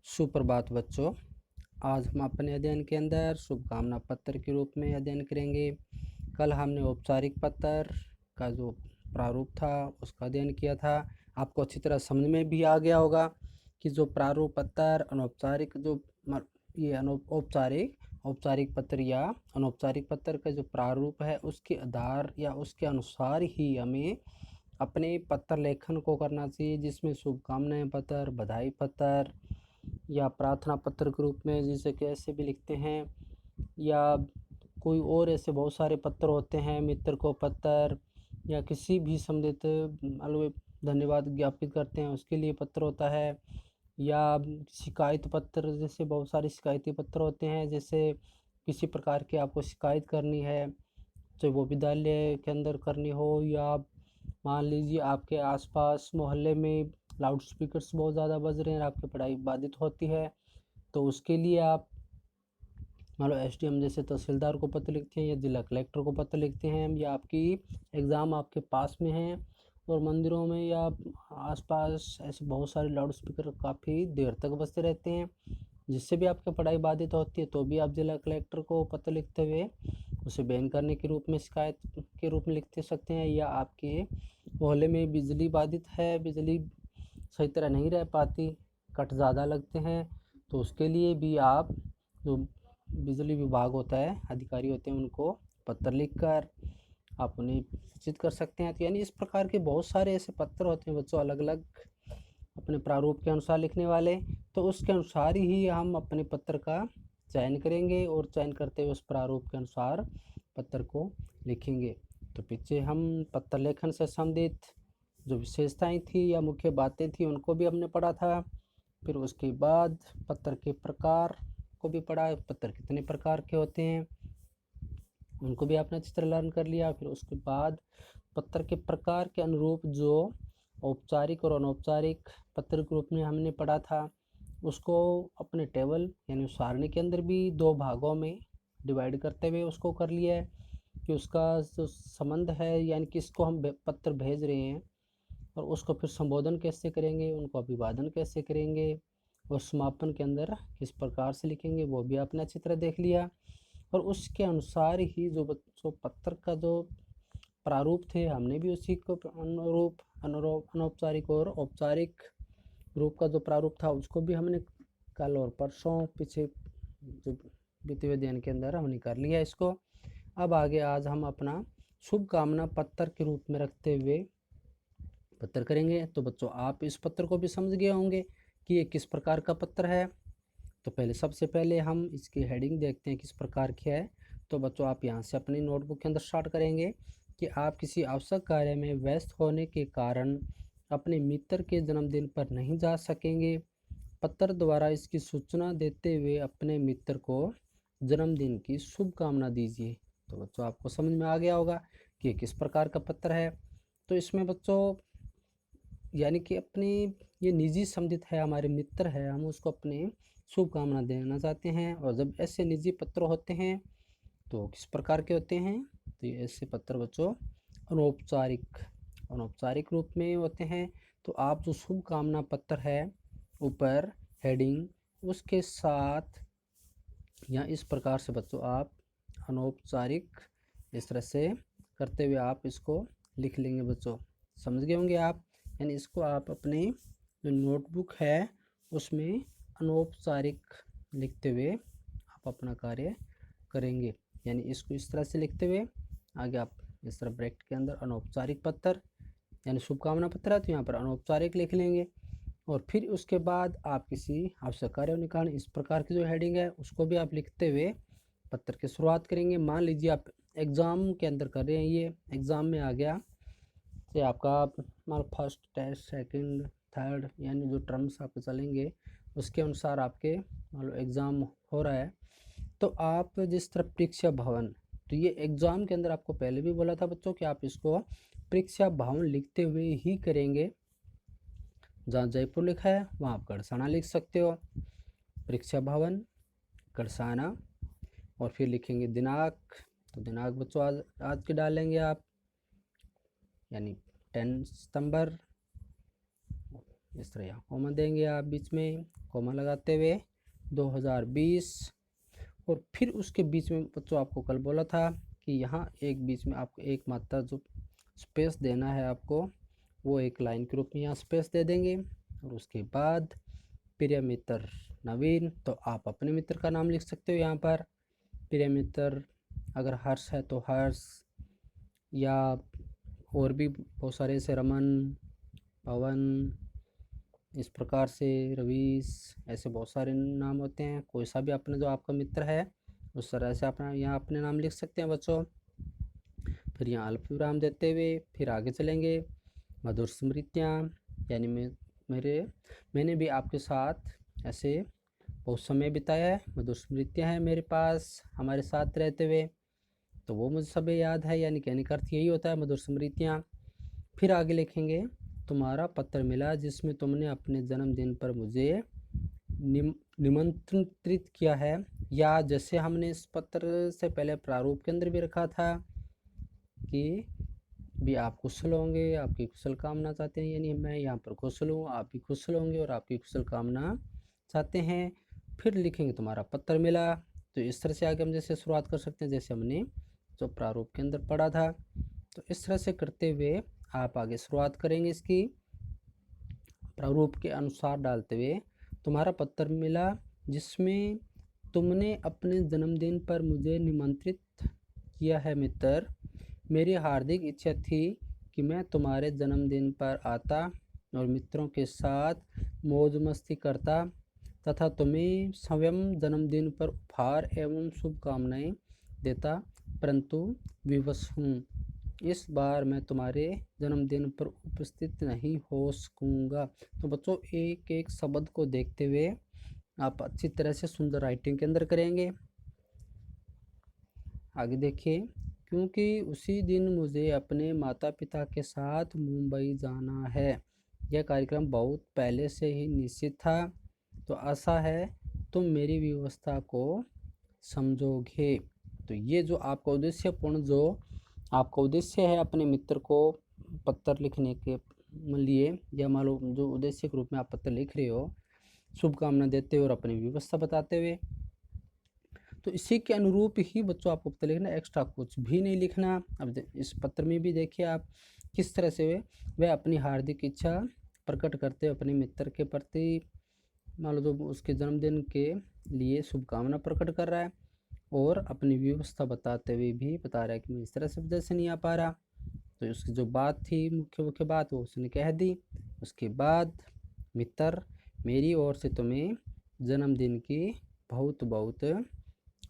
सुप्रभात बच्चों। आज हम अपने अध्ययन के अंदर शुभकामना पत्र के रूप में अध्ययन करेंगे। कल हमने औपचारिक पत्र का जो प्रारूप था उसका अध्ययन किया था। आपको अच्छी तरह समझ में भी आ गया होगा कि जो प्रारूप पत्र अनौपचारिक औपचारिक पत्र या अनौपचारिक पत्र का जो प्रारूप है उसके आधार या उसके अनुसार ही हमें अपने पत्र लेखन को करना चाहिए, जिसमें शुभकामनाएं पत्र, बधाई पत्र या प्रार्थना पत्र के रूप में जिसे कैसे भी लिखते हैं, या कोई और ऐसे बहुत सारे पत्र होते हैं, मित्र को पत्र या किसी भी संबंधित धन्यवाद ज्ञापित करते हैं उसके लिए पत्र होता है, या शिकायत पत्र जैसे बहुत सारे शिकायती पत्र होते हैं। जैसे किसी प्रकार की आपको शिकायत करनी है, चाहे वो विद्यालय के अंदर करनी हो या मान लीजिए आपके आसपास मोहल्ले में लाउड स्पीकर्स बहुत ज़्यादा बज रहे हैं, आपकी पढ़ाई बाधित होती है, तो उसके लिए आप मान लो एसडीएम जैसे तहसीलदार को पत्र लिखते हैं या जिला कलेक्टर को पत्र लिखते हैं, या आपकी एग्ज़ाम आपके पास में है और मंदिरों में या आसपास ऐसे बहुत सारे लाउड स्पीकर काफ़ी देर तक बजते रहते हैं, जिससे भी आपकी पढ़ाई बाधित होती है, तो भी आप जिला कलेक्टर को पत्र लिखते हुए उसे बैन करने के रूप में शिकायत के रूप में लिख सकते हैं। या आपके मोहल्ले में बिजली बाधित है, बिजली सही तरह नहीं रह पाती, कट ज़्यादा लगते हैं, तो उसके लिए भी आप जो बिजली विभाग होता है, अधिकारी होते हैं, उनको पत्र लिखकर आप उन्हें सूचित कर सकते हैं। तो यानी इस प्रकार के बहुत सारे ऐसे पत्र होते हैं बच्चों, अलग अलग अपने प्रारूप के अनुसार लिखने वाले। तो उसके अनुसार ही हम अपने पत्र का चयन करेंगे और चयन करते हुए उस प्रारूप के अनुसार पत्र को लिखेंगे। तो पीछे हम पत्र लेखन से संबंधित जो विशेषताएं थी या मुख्य बातें थी उनको भी हमने पढ़ा था। फिर उसके बाद पत्र के प्रकार को भी पढ़ा, पत्र कितने प्रकार के होते हैं उनको भी आपने अच्छी तरह लर्न कर लिया। फिर उसके बाद पत्र के प्रकार के अनुरूप जो औपचारिक और अनौपचारिक पत्र के रूप में हमने पढ़ा था, उसको अपने टेबल यानी सारणी के अंदर भी दो भागों में डिवाइड करते हुए उसको कर लिया है कि उसका जो संबंध है यानी किसको हम पत्र भेज रहे हैं और उसको फिर संबोधन कैसे करेंगे, उनको अभिवादन कैसे करेंगे और समापन के अंदर किस प्रकार से लिखेंगे, वो भी आपने अच्छी तरह देख लिया। और उसके अनुसार ही जो बच्चों पत्र का जो प्रारूप थे हमने भी उसी को अनुरूप अनौपचारिक और औपचारिक रूप का जो प्रारूप था उसको भी हमने कल और परसों पीछे जो बीते हुए अध्ययन के अंदर हमने कर लिया इसको। अब आगे आज हम अपना शुभकामना पत्र के रूप में रखते हुए पत्र करेंगे। तो बच्चों आप इस पत्र को भी समझ गए होंगे कि ये किस प्रकार का पत्र है। तो सबसे पहले हम इसकी हेडिंग देखते हैं किस प्रकार की है। तो बच्चों आप यहाँ से अपनी नोटबुक के अंदर स्टार्ट करेंगे कि आप किसी आवश्यक कार्य में व्यस्त होने के कारण अपने मित्र के जन्मदिन पर नहीं जा सकेंगे। पत्र द्वारा इसकी सूचना देते हुए अपने मित्र को जन्मदिन की शुभकामना दीजिए। तो बच्चों आपको समझ में आ गया होगा कि किस प्रकार का पत्र है। तो इसमें बच्चों यानी कि अपनी ये निजी संबंधित है, हमारे मित्र है, हम उसको अपने शुभकामना देना चाहते हैं। और जब ऐसे निजी पत्र होते हैं तो किस प्रकार के होते हैं, तो ये ऐसे पत्र बच्चों अनौपचारिक रूप में होते हैं। तो आप जो शुभकामना पत्र है ऊपर हेडिंग उसके साथ या इस प्रकार से बच्चों आप अनौपचारिक इस तरह से करते हुए आप इसको लिख लेंगे। बच्चों समझ गए होंगे आप, यानी इसको आप अपने जो नोटबुक है उसमें अनौपचारिक लिखते हुए आप अपना कार्य करेंगे। यानी इसको इस तरह से लिखते हुए आगे आप इस तरह ब्रैकेट के अंदर अनौपचारिक पत्र यानी शुभकामना पत्र है तो यहाँ पर अनौपचारिक लिख लेंगे। और फिर उसके बाद आप किसी आवश्यक कार्य होने के कारण इस प्रकार की जो हेडिंग है उसको भी आप लिखते हुए पत्र की शुरुआत करेंगे। मान लीजिए आप एग्ज़ाम के अंदर कर रहे हैं, ये एग्ज़ाम में आ गया से आपका मान फर्स्ट टेस्ट सेकंड थर्ड यानी जो टर्म्स आपके चलेंगे उसके अनुसार आपके मान लो एग्ज़ाम हो रहा है। तो आप जिस तरह परीक्षा भवन, तो ये एग्ज़ाम के अंदर आपको पहले भी बोला था बच्चों कि आप इसको परीक्षा भवन लिखते हुए ही करेंगे। जहाँ जयपुर लिखा है वहाँ आप गड़साना लिख सकते हो, परीक्षा भवन गड़साना। और फिर लिखेंगे दिनांक, तो दिनांक बच्चों आज के डालेंगे आप, यानी 10 सितंबर इस तरह यहाँ कॉमा देंगे आप, बीच में कॉमा लगाते हुए 2020। और फिर उसके बीच में बच्चों आपको कल बोला था कि यहाँ एक बीच में आपको एक मात्रा जो स्पेस देना है आपको, वो एक लाइन के रूप में यहाँ स्पेस दे देंगे। और उसके बाद प्रिय मित्र नवीन, तो आप अपने मित्र का नाम लिख सकते हो यहाँ पर। प्रिय मित्र अगर हर्ष है तो हर्ष, या और भी बहुत सारे ऐसे रमन, पवन, इस प्रकार से रवीश, ऐसे बहुत सारे नाम होते हैं। कोई सा भी अपना जो आपका मित्र है उस तरह से अपना यहाँ अपने नाम लिख सकते हैं बच्चों। फिर यहाँ अल्पविराम देते हुए फिर आगे चलेंगे। मधुर स्मृतियाँ, यानी मैंने भी आपके साथ ऐसे बहुत समय बिताया है, मधुर स्मृतियाँ हैं मेरे पास हमारे साथ रहते हुए, तो वो मुझे सब याद है, यानी कहने का अर्थ यही होता है मधुर स्मृतियाँ। फिर आगे लिखेंगे तुम्हारा पत्र मिला जिसमें तुमने अपने जन्मदिन पर मुझे निमंत्रित किया है, या जैसे हमने इस पत्र से पहले प्रारूप के अंदर भी रखा था कि भी आप कुशल होंगे, आपकी कुशल कामना चाहते हैं, यानी मैं यहाँ पर कुशल हूँ, आप भी कुशल होंगे और आपकी कुशल कामना चाहते हैं। फिर लिखेंगे तुम्हारा पत्र मिला। तो इस तरह से आगे हम जैसे शुरुआत कर सकते हैं जैसे हमने जो प्रारूप के अंदर पढ़ा था। तो इस तरह से करते हुए आप आगे शुरुआत करेंगे इसकी, प्रारूप के अनुसार डालते हुए तुम्हारा पत्र मिला जिसमें तुमने अपने जन्मदिन पर मुझे निमंत्रित किया है मित्र। मेरी हार्दिक इच्छा थी कि मैं तुम्हारे जन्मदिन पर आता और मित्रों के साथ मौज मस्ती करता तथा तुम्हें स्वयं जन्मदिन पर उपहार एवं शुभकामनाएं देता, परंतु विवश हूँ, इस बार मैं तुम्हारे जन्मदिन पर उपस्थित नहीं हो सकूँगा। तो बच्चों एक एक शब्द को देखते हुए आप अच्छी तरह से सुंदर राइटिंग के अंदर करेंगे। आगे देखिए, क्योंकि उसी दिन मुझे अपने माता पिता के साथ मुंबई जाना है। यह कार्यक्रम बहुत पहले से ही निश्चित था, तो आशा है तुम मेरी व्यवस्था को समझोगे। तो ये जो आपका उद्देश्यपूर्ण जो आपका उद्देश्य है अपने मित्र को पत्र लिखने के लिए, या मान लो जो उद्देश्य के रूप में आप पत्र लिख रहे हो, शुभकामना देते हुए और अपनी व्यवस्था बताते हुए, तो इसी के अनुरूप ही बच्चों आपको पत्र लिखना, एक्स्ट्रा कुछ भी नहीं लिखना। अब इस पत्र में भी देखिए आप किस तरह से वह अपनी हार्दिक इच्छा प्रकट करते हुए अपने मित्र के प्रति, मान लो जो उसके जन्मदिन के लिए शुभकामना प्रकट कर रहा है, और अपनी व्यवस्था बताते हुए भी बता रहा है कि मैं इस तरह से वजह से नहीं आ पा रहा। तो उसकी जो बात थी मुख्य बात वो उसने कह दी। उसके बाद मित्र मेरी ओर से तुम्हें जन्मदिन की बहुत बहुत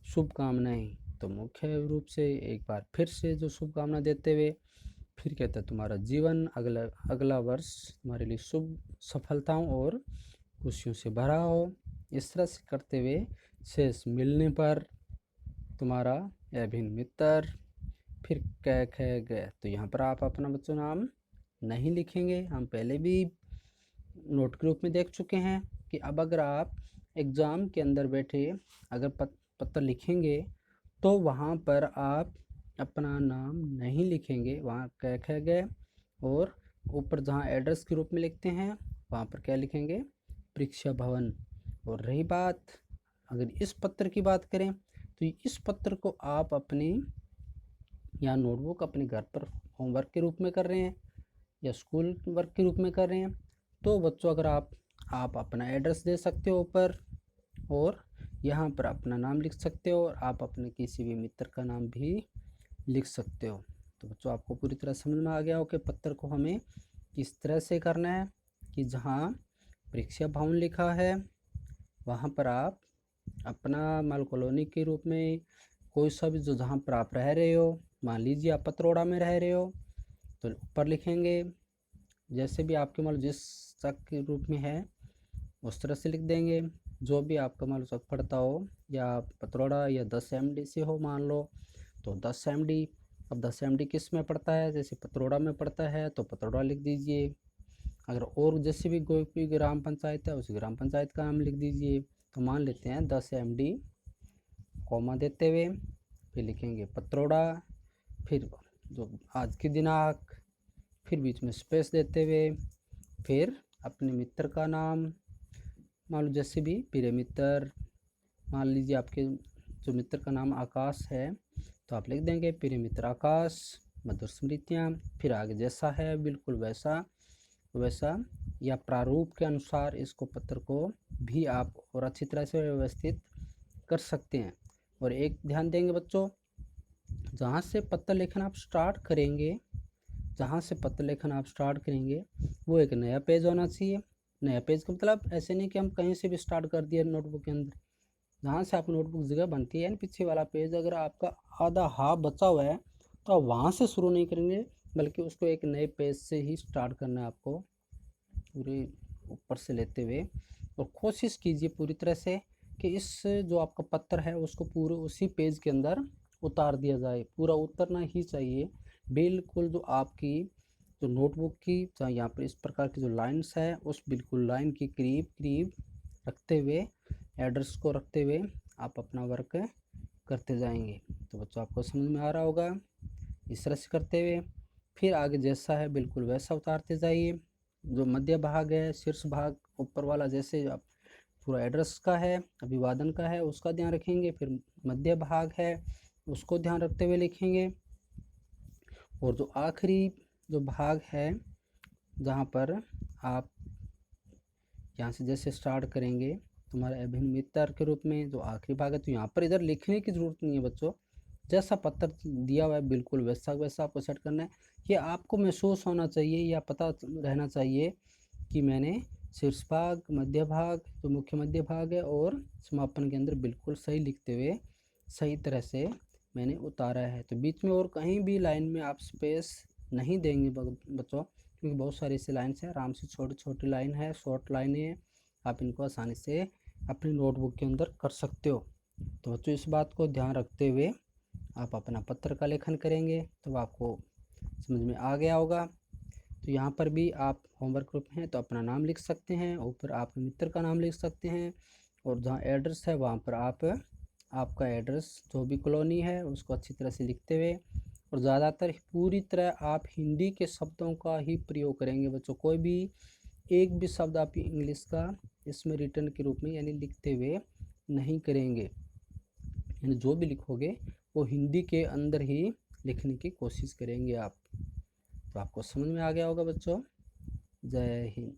शुभकामनाएं। तो मुख्य रूप से एक बार फिर से जो शुभकामना देते हुए फिर कहता है तुम्हारा जीवन अगला वर्ष तुम्हारे लिए शुभ सफलताओं और खुशियों से भरा हो। इस तरह से करते हुए शेष मिलने पर तुम्हारा अभिन्न मित्र, फिर कह गए। तो यहाँ पर आप अपना बच्चों नाम नहीं लिखेंगे। हम पहले भी नोट के रूप में देख चुके हैं कि अब अगर आप एग्ज़ाम के अंदर बैठे अगर पत्र लिखेंगे तो वहाँ पर आप अपना नाम नहीं लिखेंगे, वहाँ कह गए, और ऊपर जहाँ एड्रेस के रूप में लिखते हैं वहाँ पर क्या लिखेंगे, परीक्षा भवन। और रही बात अगर इस पत्र की बात करें तो इस पत्र को आप अपने या नोटबुक अपने घर पर होमवर्क के रूप में कर रहे हैं या स्कूल वर्क के रूप में कर रहे हैं, तो बच्चों अगर आप अपना एड्रेस दे सकते हो ऊपर, और यहाँ पर अपना नाम लिख सकते हो, और आप अपने किसी भी मित्र का नाम भी लिख सकते हो। तो बच्चों आपको पूरी तरह समझ में आ गया हो कि पत्र को हमें किस तरह से करना है, कि जहाँ परीक्षा भवन लिखा है वहाँ पर आप अपना माल कॉलोनी के रूप में कोई सा भी जो जहाँ पर आप रह रहे हो, मान लीजिए आप पतरोड़ा में रह रहे हो तो ऊपर लिखेंगे, जैसे भी आपके मान लो जिस तक के रूप में है उस तरह से लिख देंगे। जो भी आपका मान लो चक पड़ता हो, या पतरोड़ा या 10 MD से हो मान लो तो 10 MD। अब 10 MD किस में पड़ता है, जैसे पतरोड़ा में पड़ता है तो पतरोड़ा लिख दीजिए। अगर और जैसे भी कोई ग्राम पंचायत है उस ग्राम पंचायत का नाम लिख दीजिए। तो मान लेते हैं 10 MD कॉमा देते हुए फिर लिखेंगे पतरोड़ा, फिर जो आज की दिनांक, फिर बीच में स्पेस देते हुए फिर अपने मित्र का नाम, मान लो जैसे भी प्रिय मित्र, मान लीजिए आपके जो मित्र का नाम आकाश है तो आप लिख देंगे प्रिय मित्र आकाश, मधुर स्मृतियाँ। फिर आगे जैसा है बिल्कुल वैसा वैसा, या प्रारूप के अनुसार इसको पत्र को भी आप और अच्छी तरह से व्यवस्थित कर सकते हैं। और एक ध्यान देंगे बच्चों, जहाँ से पत्र लेखन आप स्टार्ट करेंगे, जहाँ से पत्र लेखन आप स्टार्ट करेंगे वो एक नया पेज होना चाहिए। नया पेज का मतलब ऐसे नहीं कि हम कहीं से भी स्टार्ट कर दिए नोटबुक के अंदर। जहाँ से आप नोटबुक जगह बनती है यानी पीछे वाला पेज अगर आपका आधा हाफ बचा हुआ है तो आप वहाँ से शुरू नहीं करेंगे, बल्कि उसको एक नए पेज से ही स्टार्ट करना है आपको, पूरे ऊपर से लेते हुए। और कोशिश कीजिए पूरी तरह से कि इस जो आपका पत्र है उसको पूरे उसी पेज के अंदर उतार दिया जाए, पूरा उतरना ही चाहिए बिल्कुल। जो आपकी जो नोटबुक की चाहे यहाँ पर इस प्रकार की जो लाइन्स है उस बिल्कुल लाइन की करीब करीब रखते हुए, एड्रेस को रखते हुए आप अपना वर्क करते जाएंगे। तो बच्चों आपको समझ में आ रहा होगा। इस तरह से करते हुए फिर आगे जैसा है बिल्कुल वैसा उतारते जाइए। जो मध्य भाग है, शीर्ष भाग ऊपर वाला, जैसे आप पूरा एड्रेस का है, अभिवादन का है, उसका ध्यान रखेंगे। फिर मध्य भाग है उसको ध्यान रखते हुए लिखेंगे। और जो आखिरी जो भाग है जहाँ पर आप यहाँ से जैसे स्टार्ट करेंगे तुम्हारे अभिन्न मित्र के रूप में, जो आखिरी भाग है, तो यहाँ पर इधर लिखने की ज़रूरत नहीं है बच्चों। जैसा पत्र दिया हुआ है बिल्कुल वैसा वैसा आपको सेट करना है। ये आपको महसूस होना चाहिए या पता रहना चाहिए कि मैंने शीर्ष भाग, मध्य भाग, जो मुख्य मध्य भाग है और समापन के अंदर बिल्कुल सही लिखते हुए सही तरह से मैंने उतारा है। तो बीच में और कहीं भी लाइन में आप स्पेस नहीं देंगे बच्चों, क्योंकि बहुत सारी ऐसी लाइन्स हैं, आराम से छोटी छोटी लाइन है, शॉर्ट लाइन है, आप इनको आसानी से अपनी नोटबुक के अंदर कर सकते हो। तो बच्चों इस बात को ध्यान रखते हुए आप अपना पत्र का लेखन करेंगे तो आपको समझ में आ गया होगा। तो यहाँ पर भी आप होमवर्क ग्रुप हैं तो अपना नाम लिख सकते हैं, ऊपर आपके मित्र का नाम लिख सकते हैं, और जहाँ एड्रेस है वहाँ पर आप आपका एड्रेस जो भी कॉलोनी है उसको अच्छी तरह से लिखते हुए, और ज़्यादातर पूरी तरह आप हिंदी के शब्दों का ही प्रयोग करेंगे बच्चों। कोई भी एक भी शब्द आप इंग्लिश का इसमें रिटर्न के रूप में यानी लिखते हुए नहीं करेंगे, यानी जो भी लिखोगे वो हिंदी के अंदर ही लिखने की कोशिश करेंगे आप। तो आपको समझ में आ गया होगा बच्चों। जय हिंद।